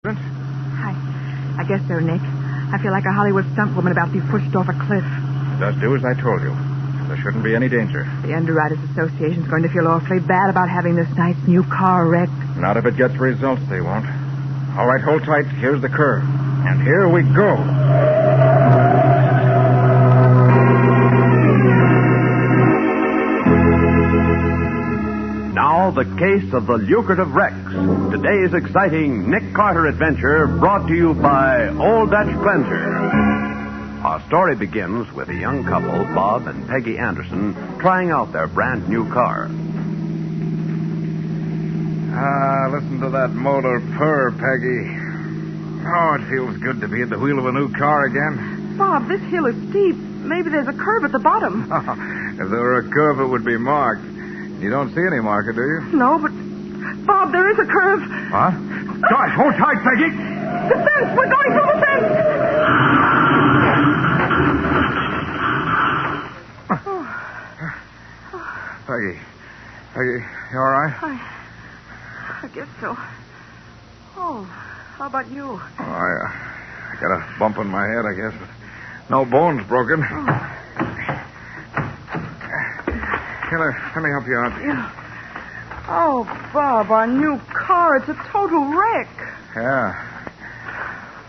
I guess so, Nick. I feel like a Hollywood stunt woman about to be pushed off a cliff. Just do as I told you. There shouldn't be any danger. The Underwriters Association's going to feel awfully bad about having this nice new car wrecked. Not if it gets results, they won't. All right, hold tight. Here's the curve. And here we go. Now, the case of the Lucrative Rex. Today's exciting Nick Carter adventure brought to you by Old Dutch Cleanser. Our story begins with a young couple, Bob and Peggy Anderson, trying out their brand new car. Listen to that motor purr, Peggy. Oh, it feels good to be at the wheel of a new car again. Bob, this hill is steep. Maybe there's a curve at the bottom. If there were a curve, it would be marked. You don't see any marker, do you? No, but... Bob, there is a curve. Huh? Gosh, hold tight, Peggy. The fence! We're going through the fence! Peggy, you all right? I guess so. Oh, how about you? Oh, I got a bump on my head, I guess, but no bones broken. Here, let me help you out. Yeah. Oh, Bob, our new car, it's a total wreck. Yeah.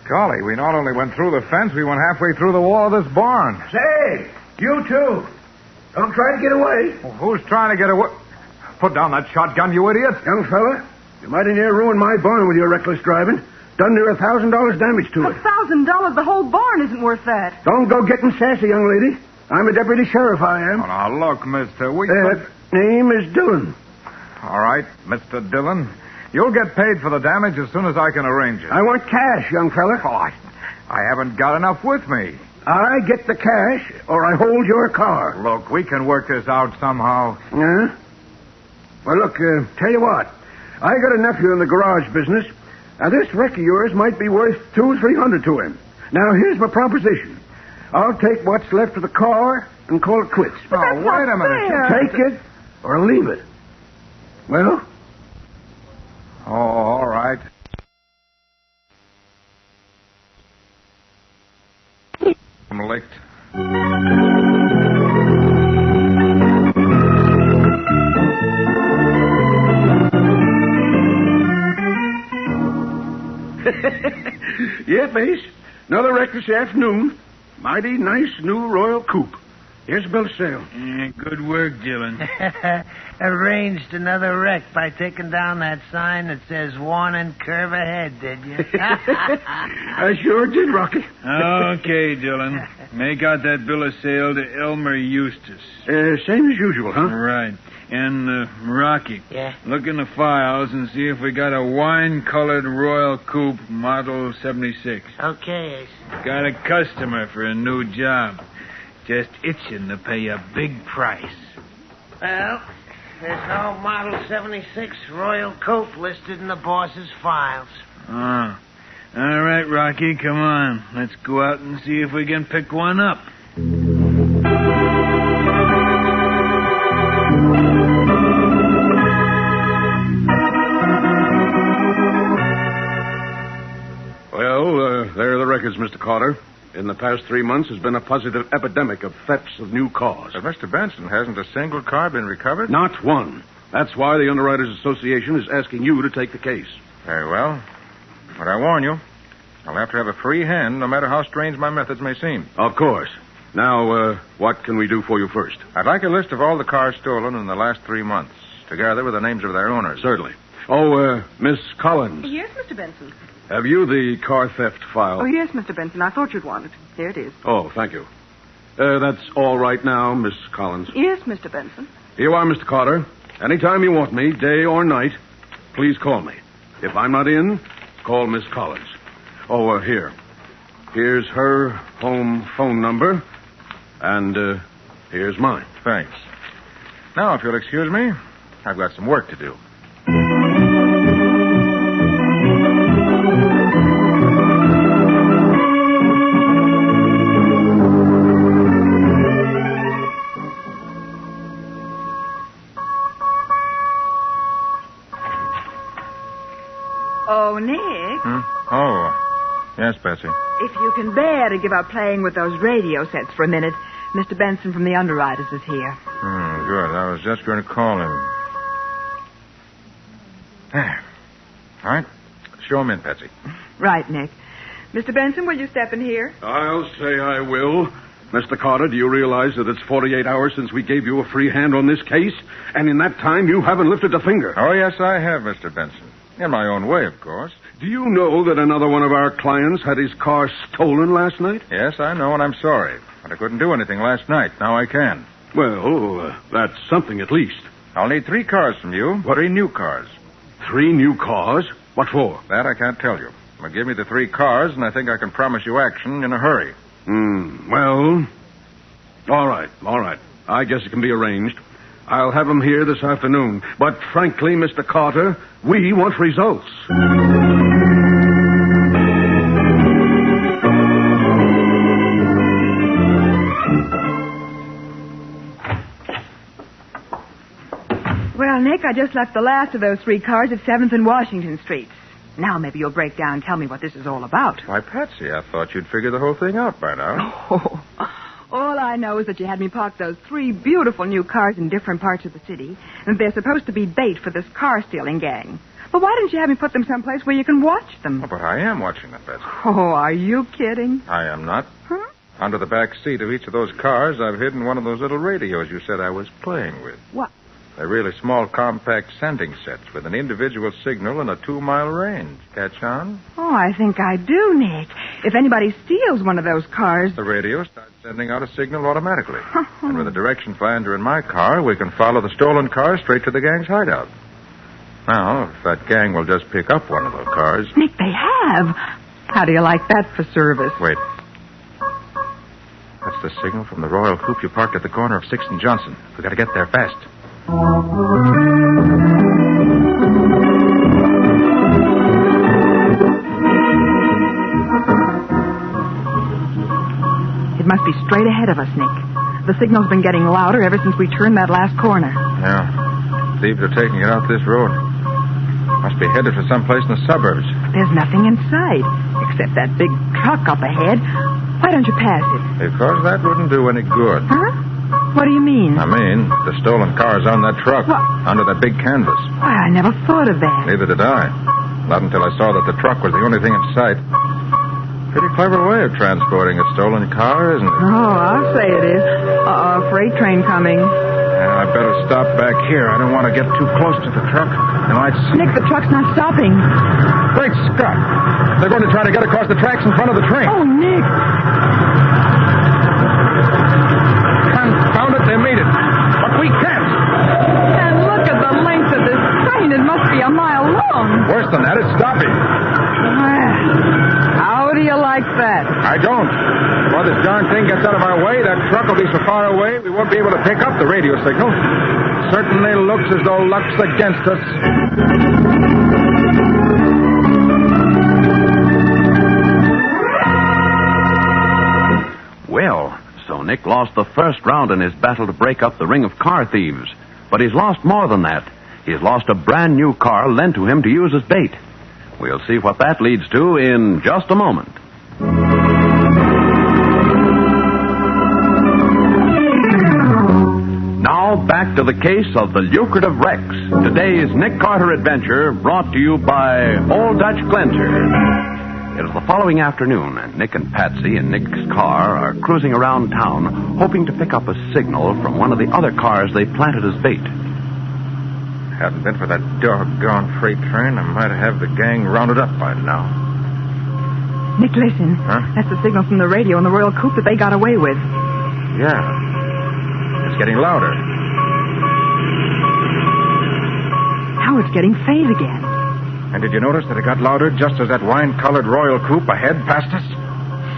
Golly, we not only went through the fence, we went halfway through the wall of this barn. Say, you too. Don't try to get away. Well, who's trying to get away? Put down that shotgun, you idiot. Young fella, you mighty near ruined my barn with your reckless driving. Done near $1,000 damage to it. $1,000? The whole barn isn't worth that. Don't go getting sassy, young lady. I'm a deputy sheriff, I am. Oh, now, look, mister, we... Name is Dillon. All right, Mr. Dillon. You'll get paid for the damage as soon as I can arrange it. I want cash, young fella. Oh, I haven't got enough with me. I get the cash, or I hold your car. Look, we can work this out somehow. Yeah? Well, look, tell you what. I got a nephew in the garage business. Now, this wreck of yours might be worth $200-300 to him. Now, here's my proposition. I'll take what's left of the car and call it quits. But that's wait a minute. fair. Take it or leave it. Well? Oh, all right. I'm licked. Yeah, Face. Another wreck this afternoon. Mighty nice new Royal Coupe. Here's a bill of sale. Good work, Dillon. Arranged another wreck by taking down that sign that says warning curve ahead, did you? I sure did, Rocky. Okay, Dillon. Make out that bill of sale to Elmer Eustace. Same as usual, huh? Right. And, Rocky. Yeah? Look in the files and see if we got a wine-colored Royal Coupe, model 76. Okay. Got a customer for a new job. Just itching to pay a big price. Well, there's no model 76 Royal Coupe listed in the boss's files. Oh. All right, Rocky, come on. Let's go out and see if we can pick one up. Well, there are the records, Mr. Carter. In the past 3 months, there's been a positive epidemic of thefts of new cars. But Mr. Benson, hasn't a single car been recovered? Not one. That's why the Underwriters Association is asking you to take the case. Very well. But I warn you, I'll have to have a free hand, no matter how strange my methods may seem. Of course. Now, what can we do for you first? I'd like a list of all the cars stolen in the last 3 months, together with the names of their owners. Certainly. Oh, Miss Collins. Yes, Mr. Benson. Have you the car theft file? Oh, yes, Mr. Benson. I thought you'd want it. Here it is. Oh, thank you. That's all right now, Miss Collins. Yes, Mr. Benson. Here you are, Mr. Carter. Anytime you want me, day or night, please call me. If I'm not in, call Miss Collins. Oh, here. Here's her home phone number, and here's mine. Thanks. Now, if you'll excuse me, I've got some work to do. Oh, Nick. Oh, yes, Patsy. If you can bear to give up playing with those radio sets for a minute, Mr. Benson from the underwriters is here. Good. I was just going to call him. There. All right. Show him in, Patsy. Right, Nick. Mr. Benson, will you step in here? I'll say I will. Mr. Carter, do you realize that it's 48 hours since we gave you a free hand on this case? And in that time, you haven't lifted a finger. Oh, yes, I have, Mr. Benson. In my own way, of course. Do you know that another one of our clients had his car stolen last night? Yes, I know, and I'm sorry. But I couldn't do anything last night. Now I can. Well, that's something at least. I'll need 3 cars from you. 3 new cars. 3 new cars? What for? That I can't tell you. But give me the 3 cars, and I think I can promise you action in a hurry. Well, all right. I guess it can be arranged. I'll have them here this afternoon. But frankly, Mr. Carter, we want results. Well, Nick, I just left the last of those 3 cars at 7th and Washington Streets. Now maybe you'll break down and tell me what this is all about. Why, Patsy, I thought you'd figure the whole thing out by now. Oh, all I know is that you had me park those 3 beautiful new cars in different parts of the city, and they're supposed to be bait for this car-stealing gang. But why didn't you have me put them someplace where you can watch them? Oh, but I am watching them, Patsy. Oh, are you kidding? I am not. Huh? Under the back seat of each of those cars, I've hidden one of those little radios you said I was playing with. What? They're really small, compact sending sets with an individual signal and a 2-mile range. Catch on? Oh, I think I do, Nick. If anybody steals one of those cars... The radio starts sending out a signal automatically. And with a direction finder in my car, we can follow the stolen car straight to the gang's hideout. Now, if that gang will just pick up one of those cars... Nick, they have. How do you like that for service? Wait. That's the signal from the Royal Coupe you parked at the corner of 6th and Johnson. We gotta get there fast. It must be straight ahead of us, Nick. The signal's been getting louder ever since we turned that last corner. Yeah. Thieves are taking it out this road. Must be headed for someplace in the suburbs. There's nothing in sight, except that big truck up ahead. Why don't you pass it? Because that wouldn't do any good. Huh? What do you mean? I mean, the stolen car's on that truck. What? Under that big canvas. Why, I never thought of that. Neither did I. Not until I saw that the truck was the only thing in sight. Pretty clever way of transporting a stolen car, isn't it? Oh, I'll say it is. A freight train coming. Yeah, I better stop back here. I don't want to get too close to the truck. They might see... Nick, the truck's not stopping. Great Scott! They're going to try to get across the tracks in front of the train. Oh, Nick! Confound it, they made it. But we can't. And look at the length of this train. It must be a mile long. Worse than that, it's stopping. Well, how do you like that? I don't. Before this darn thing gets out of our way, that truck will be so far away we won't be able to pick up the radio signal. Certainly looks as though luck's against us. Well, so Nick lost the first round in his battle to break up the ring of car thieves. But he's lost more than that. He's lost a brand new car lent to him to use as bait. We'll see what that leads to in just a moment. Now back to the case of the Lucrative Rex. Today's Nick Carter adventure brought to you by Old Dutch Cleanser. It is the following afternoon, and Nick and Patsy in Nick's car are cruising around town, hoping to pick up a signal from one of the other cars they planted as bait. Hadn't been for that doggone freight train, I might have the gang rounded up by now. Nick, listen. Huh? That's the signal from the radio in the Royal Coupe that they got away with. Yeah. It's getting louder. Now it's getting faint again. And did you notice that it got louder just as that wine-colored Royal Coupe ahead passed us?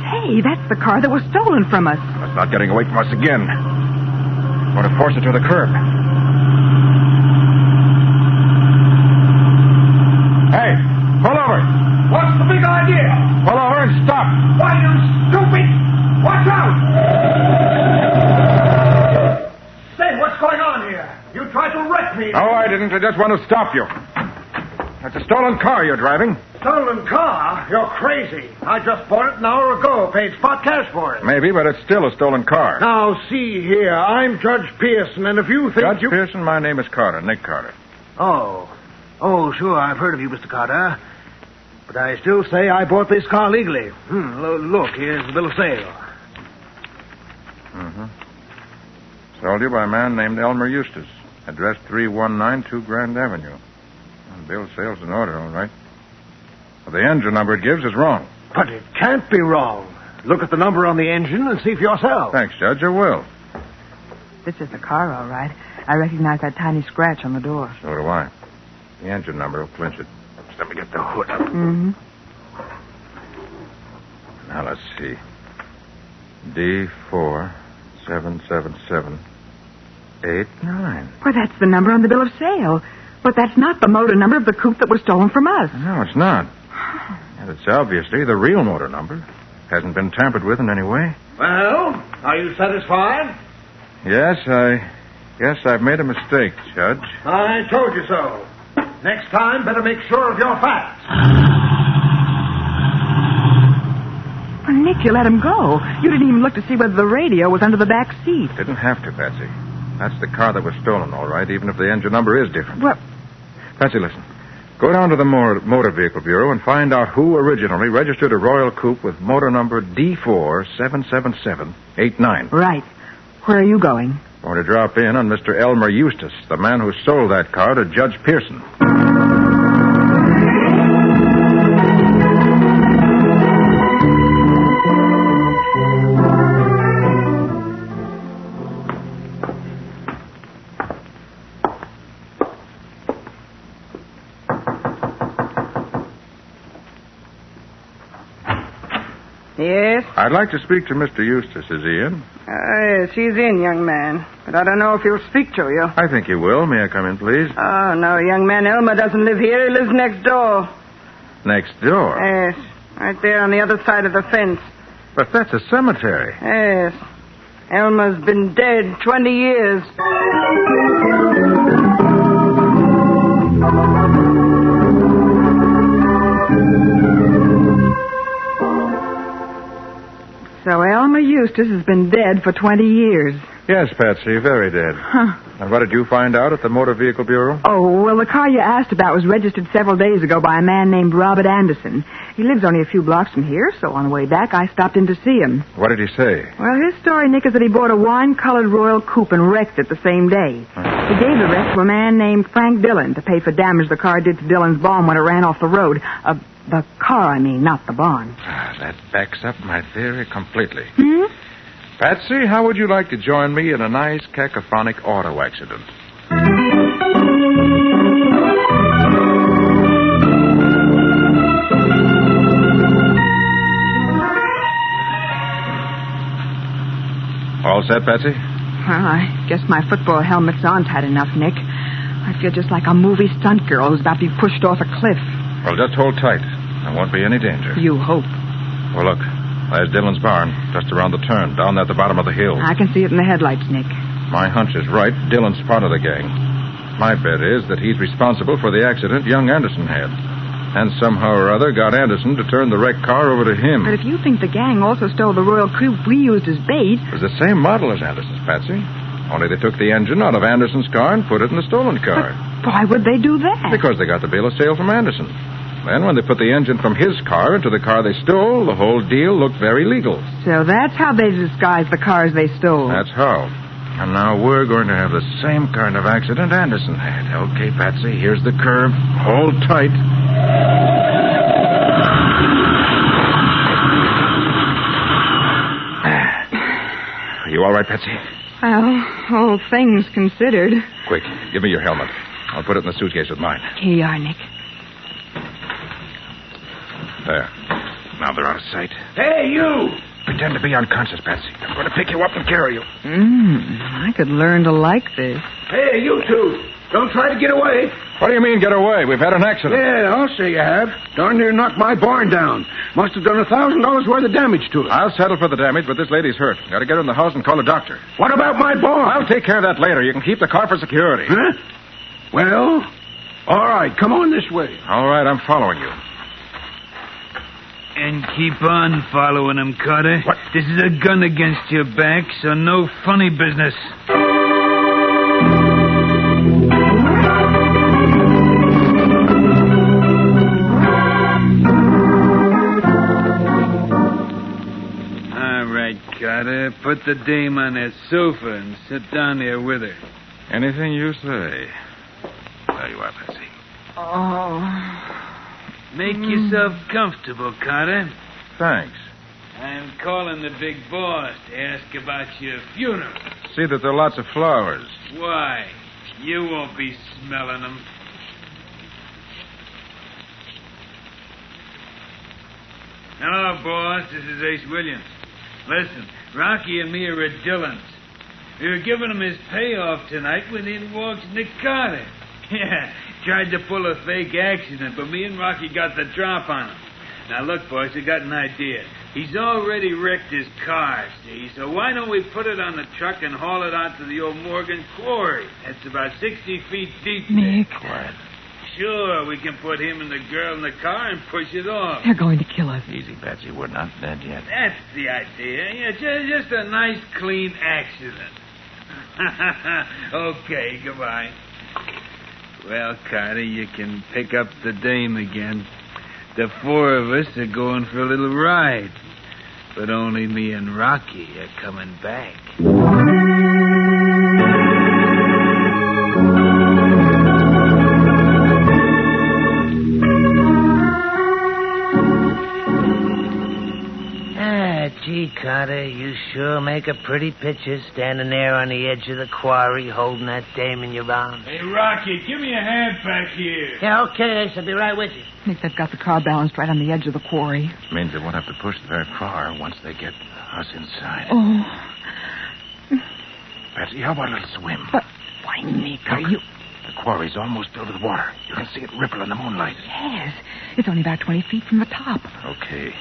Hey, that's the car that was stolen from us. It's not getting away from us again. Want to force it to the curb. Hey, pull over. What's the big idea? Pull over and stop. Why, you stupid! Watch out! Say, what's going on here? You tried to wreck me. No, I didn't. I just want to stop you. That's a stolen car you're driving. stolen car? You're crazy. I just bought it an hour ago. Paid spot cash for it. Maybe, but it's still a stolen car. Now, see here. I'm Judge Pearson, and if you think Judge Pearson, my name is Carter, Nick Carter. Oh, sure, I've heard of you, Mr. Carter. But I still say I bought this car legally. Look, here's the bill of sale. Mm-hmm. Sold you by a man named Elmer Eustace. Address 3192 Grand Avenue. The bill of sale's in order, all right. Well, the engine number it gives is wrong. But it can't be wrong. Look at the number on the engine and see for yourself. Thanks, Judge, I will. This is the car, all right. I recognize that tiny scratch on the door. So do I. The engine number will clinch it. Just let me get the hood up. Mm-hmm. Now, let's see. D477789. Well, that's the number on the bill of sale. But that's not the motor number of the coupe that was stolen from us. No, it's not. And it's obviously the real motor number. Hasn't been tampered with in any way. Well, are you satisfied? Yes, I guess I've made a mistake, Judge. I told you so. Next time, better make sure of your facts. Well, Nick, you let him go. You didn't even look to see whether the radio was under the back seat. Didn't have to, Patsy. That's the car that was stolen, all right, even if the engine number is different. Well, Patsy, listen. Go down to the Motor Vehicle Bureau and find out who originally registered a Royal Coupe with motor number D477789. right. Where are you going? Going to drop in on Mr. Elmer Eustace, the man who sold that car to Judge Pearson. Yes? I'd like to speak to Mr. Eustace. Is he in? Yes, he's in, young man. But I don't know if he'll speak to you. I think he will. May I come in, please? Oh, no, young man. Elmer doesn't live here. He lives next door. Next door? Yes, right there on the other side of the fence. But that's a cemetery. Yes. Elmer's been dead 20 years. So Elmer Eustace has been dead for 20 years. Yes, Patsy, very dead. Huh. And what did you find out at the Motor Vehicle Bureau? Oh, well, the car you asked about was registered several days ago by a man named Robert Anderson. He lives only a few blocks from here, so on the way back, I stopped in to see him. What did he say? Well, his story, Nick, is that he bought a wine-colored Royal Coupe and wrecked it the same day. He gave the wreck to a man named Frank Dillon to pay for damage the car did to Dillon's barn when it ran off the road. The car, I mean, not the barn. That backs up my theory completely. Hmm? Patsy, how would you like to join me in a nice cacophonic auto accident? All set, Patsy? Well, I guess my football helmet's on's had enough, Nick. I feel just like a movie stunt girl who's about to be pushed off a cliff. Well, just hold tight. There won't be any danger. You hope. Well, look. There's Dillon's barn, just around the turn, down at the bottom of the hill. I can see it in the headlights, Nick. My hunch is right. Dillon's part of the gang. My bet is that he's responsible for the accident young Anderson had. And somehow or other got Anderson to turn the wrecked car over to him. But if you think the gang also stole the Royal Coupe we used as bait... It was the same model as Anderson's, Patsy. Only they took the engine out of Anderson's car and put it in the stolen car. But why would they do that? Because they got the bill of sale from Anderson. Then when they put the engine from his car into the car they stole, the whole deal looked very legal. So that's how they disguised the cars they stole. That's how. And now we're going to have the same kind of accident Anderson had. Okay, Patsy, here's the curve. Hold tight. Are you all right, Patsy? Well, all things considered. Quick, give me your helmet. I'll put it in the suitcase with mine. Here you are, Nick. There. Now they're out of sight. Hey, you! Pretend to be unconscious, Patsy. I'm going to pick you up and carry you. I could learn to like this. Hey, you two! Don't try to get away. What do you mean, get away? We've had an accident. Yeah, I'll say you have. Darn near knocked my barn down. Must have done $1,000 worth of damage to it. I'll settle for the damage, but this lady's hurt. Got to get her in the house and call a doctor. What about my barn? I'll take care of that later. You can keep the car for security. Huh? Well, all right. Come on this way. All right, I'm following you. And keep on following him, Carter. What? This is a gun against your back, so no funny business. All right, Carter. Put the dame on that sofa and sit down there with her. Anything you say. There you are, Patsy. Oh. Make yourself comfortable, Carter. Thanks. I'm calling the big boss to ask about your funeral. See that there are lots of flowers. Why? You won't be smelling them. Hello, boss. This is Ace Williams. Listen, Rocky and me are at Dillon's. We were giving him his payoff tonight when in walks Nick Carter. Yeah, tried to pull a fake accident, but me and Rocky got the drop on him. Now, look, boys, I got an idea. He's already wrecked his car, see? So why don't we put it on the truck and haul it out to the old Morgan quarry? That's about 60 feet deep. Nick. Quiet. Sure, we can put him and the girl in the car and push it off. They're going to kill us. Easy, Patsy. We're not dead yet. That's the idea. Yeah, just a nice, clean accident. Okay, goodbye. Well, Carter, you can pick up the dame again. The four of us are going for a little ride. But only me and Rocky are coming back. Gee, Carter, you sure make a pretty picture standing there on the edge of the quarry holding that dame in your arms. Hey, Rocky, give me a hand back here. Yeah, okay, Ace. I'll be right with you. Nick, they've got the car balanced right on the edge of the quarry. Means they won't have to push very far once they get us inside. Oh. Patsy, how about a little swim? But why, Nick, are you... The quarry's almost filled with water. You can see it ripple in the moonlight. Yes. It's only about 20 feet from the top. Okay.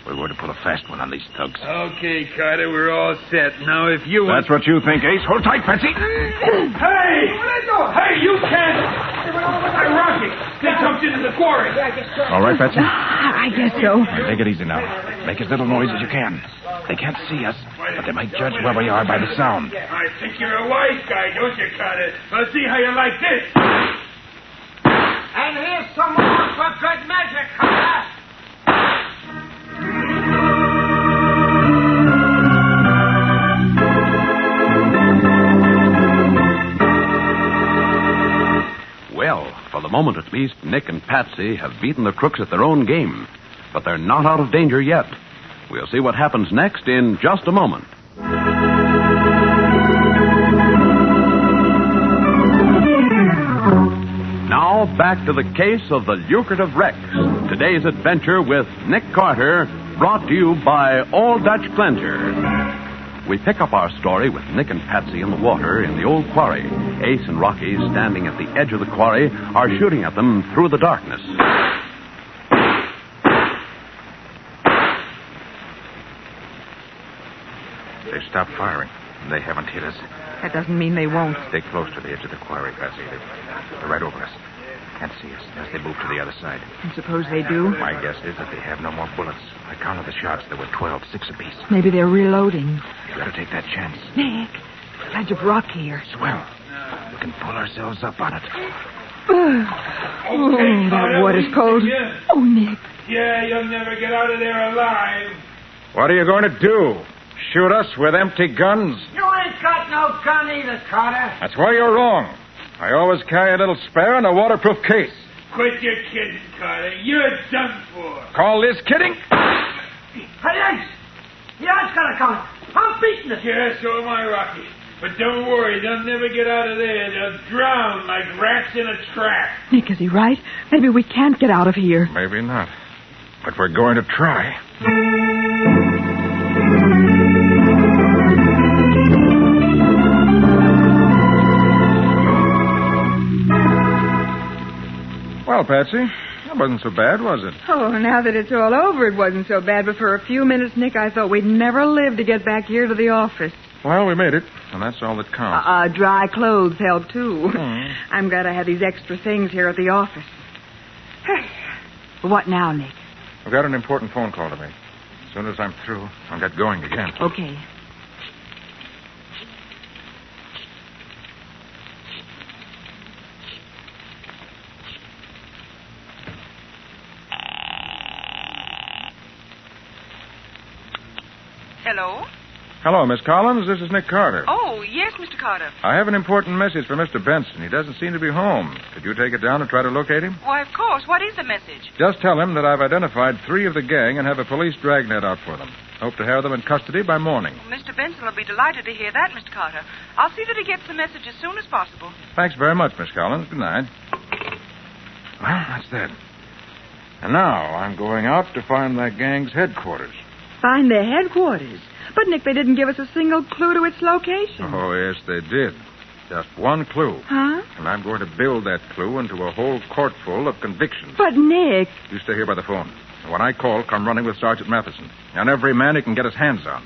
We're going to pull a fast one on these thugs. Okay, Carter, we're all set. Now, if you... That's what you think, Ace. Hold tight, Patsy. Hey! Hey, you can't! Hey, Rocky! They jumped into the quarry. All right, Patsy? I guess so. Take it easy now. Make as little noise as you can. They can't see us, but they might judge where we are by the sound. I think you're a wise guy, don't you, Carter? Let's see how you like this. And here's some more for good measure, Carter. Well, for the moment at least, Nick and Patsy have beaten the crooks at their own game. But they're not out of danger yet. We'll see what happens next in just a moment. Now, back to the case of the Lucrative Rex. Today's adventure with Nick Carter, brought to you by All Dutch Cleanser. We pick up our story with Nick and Patsy in the water in the old quarry. Ace and Rocky, standing at the edge of the quarry, are shooting at them through the darkness. They've stopped firing. They haven't hit us. That doesn't mean they won't. Stay close to the edge of the quarry, Patsy. They're right over us. Can't see us as they move to the other side. And suppose they do? My guess is that they have no more bullets. I counted the shots. There were 12, 6 apiece. Maybe they're reloading. You gotta take that chance. Nick, the edge of rock here. Swell. We can pull ourselves up on it. Oh, that water's cold. Oh, Nick. Yeah, you'll never get out of there alive. What are you going to do? Shoot us with empty guns? You ain't got no gun either, Carter. That's why you're wrong. I always carry a little spare in a waterproof case. Quit your kidding, Carter. You're done for. Call this kidding? Hey, Ace! Yeah, I've got a gun. I'm beating it. Yeah, so am I, Rocky. But don't worry, they'll never get out of there. They'll drown like rats in a trap. Nick, is he right? Maybe we can't get out of here. Maybe not. But we're going to try. Well, Patsy, that wasn't so bad, was it? Oh, now that it's all over, it wasn't so bad. But for a few minutes, Nick, I thought we'd never live to get back here to the office. Well, we made it, and that's all that counts. Dry clothes help, too. I'm glad I have these extra things here at the office. What now, Nick? I've got an important phone call to make. As soon as I'm through, I'll get going again. Okay. Hello? Hello, Miss Collins. This is Nick Carter. Oh, yes, Mr. Carter. I have an important message for Mr. Benson. He doesn't seem to be home. Could you take it down and try to locate him? Why, of course. What is the message? Just tell him that I've identified 3 of the gang and have a police dragnet out for them. Hope to have them in custody by morning. Mr. Benson will be delighted to hear that, Mr. Carter. I'll see that he gets the message as soon as possible. Thanks very much, Miss Collins. Good night. Well, that's that. And now I'm going out to find that gang's headquarters. Find their headquarters. But, Nick, they didn't give us a single clue to its location. Oh, yes, they did. Just one clue. Huh? And I'm going to build that clue into a whole court full of convictions. But, Nick... You stay here by the phone. And when I call, come running with Sergeant Mathison. And every man he can get his hands on.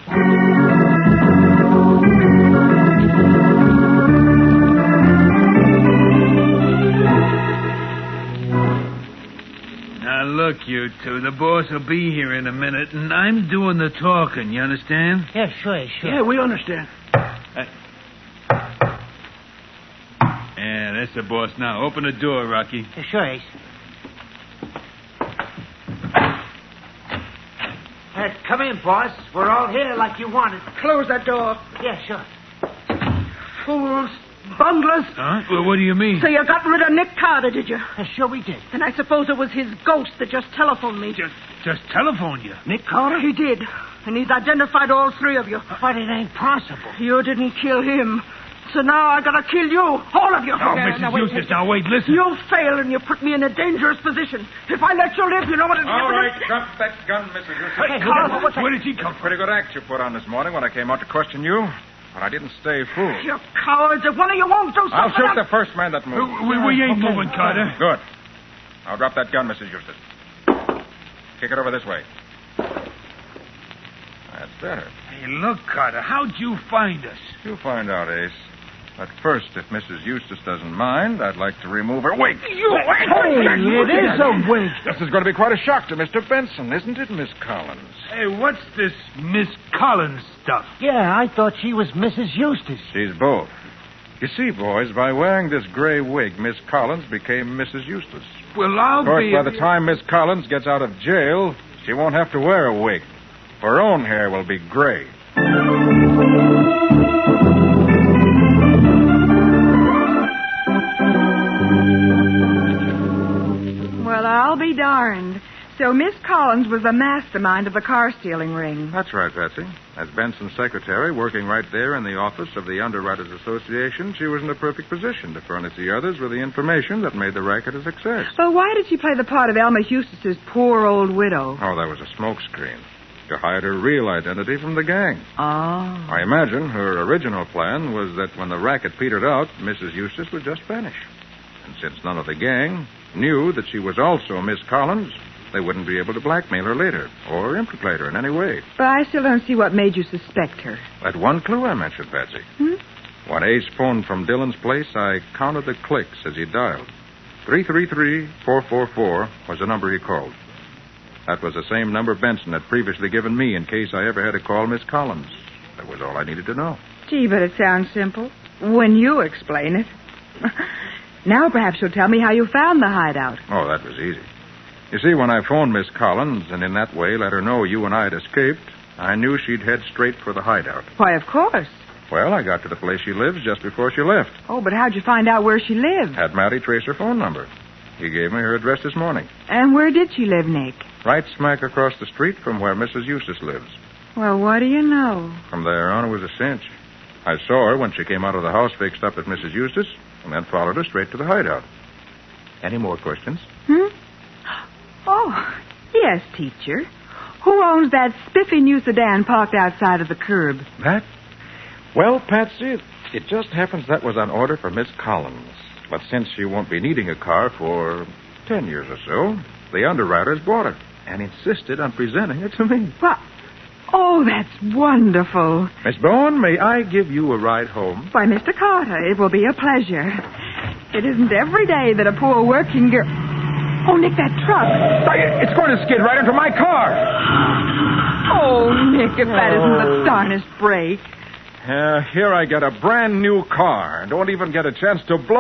Now, look, you two. The boss will be here in a minute, and I'm doing the talking. You understand? Yeah, sure. Yeah, we understand. Yeah, that's the boss now. Open the door, Rocky. Yeah, sure, Ace. Come in, boss. We're all here like you wanted. Close that door. Yeah, sure. Fools. Bunglers. Huh? Well, what do you mean? So you got rid of Nick Carter, did you? Yeah, sure we did. And I suppose it was his ghost that just telephoned me. Just telephone you. Nick Carter? He did. And he's identified all 3 of you. But it ain't possible. You didn't kill him. So now I gotta kill you. All of you. Oh, Mrs. Eustace, now wait, listen. You failed and you put me in a dangerous position. If I let you live, you know what it'll All happen. right, drop that gun, Mrs. Eustace. Hey, Carl, Where did he come from? Pretty good act you put on this morning when I came out to question you. But I didn't stay fooled. You cowards. If one of you won't do something... I'll shoot the first man that moves. We ain't moving, Carter. Good. Now drop that gun, Mrs. Eustace. Kick it over this way. That's better. Hey, look, Carter, how'd you find us? You'll find out, Ace. But first, if Mrs. Eustace doesn't mind, I'd like to remove her wig. It is a wig. This is going to be quite a shock to Mr. Benson, isn't it, Miss Collins? Hey, what's this Miss Collins stuff? Yeah, I thought she was Mrs. Eustace. She's both. You see, boys, by wearing this gray wig, Miss Collins became Mrs. Eustace. Well, I'll Of course, be... by the time Miss Collins gets out of jail, she won't have to wear a wig. Her own hair will be gray. Well, I'll be darned. So Miss Collins was the mastermind of the car-stealing ring. That's right, Patsy. As Benson's secretary, working right there in the office of the Underwriters Association, she was in a perfect position to furnish the others with the information that made the racket a success. But why did she play the part of Elma Eustace's poor old widow? Oh, that was a smokescreen. To hide her real identity from the gang. Oh. I imagine her original plan was that when the racket petered out, Mrs. Eustace would just vanish. And since none of the gang knew that she was also Miss Collins, they wouldn't be able to blackmail her later or implicate her in any way. But I still don't see what made you suspect her. That one clue I mentioned, Patsy. When Ace phoned from Dillon's place, I counted the clicks as he dialed. 333-444 was the number he called. That was the same number Benson had previously given me in case I ever had to call Miss Collins. That was all I needed to know. Gee, but it sounds simple. When you explain it. Now perhaps you'll tell me how you found the hideout. Oh, that was easy. You see, when I phoned Miss Collins and in that way let her know you and I had escaped, I knew she'd head straight for the hideout. Why, of course. Well, I got to the place she lives just before she left. Oh, but how'd you find out where she lived? Had Matty trace her phone number. He gave me her address this morning. And where did she live, Nick? Right smack across the street from where Mrs. Eustace lives. Well, what do you know? From there on, it was a cinch. I saw her when she came out of the house fixed up as Mrs. Eustace, and then followed her straight to the hideout. Any more questions? Oh, yes, teacher. Who owns that spiffy new sedan parked outside of the curb? That? Well, Patsy, it just happens that was on order for Miss Collins. But since she won't be needing a car for 10 years or so, the underwriters bought her and insisted on presenting it to me. Well, oh, that's wonderful. Miss Bowen, may I give you a ride home? Why, Mr. Carter, it will be a pleasure. It isn't every day that a poor working girl... Oh, Nick, that truck. It's going to skid right into my car. Oh, Nick, if that isn't the darnest break. Here I get a brand new car and don't even get a chance to blow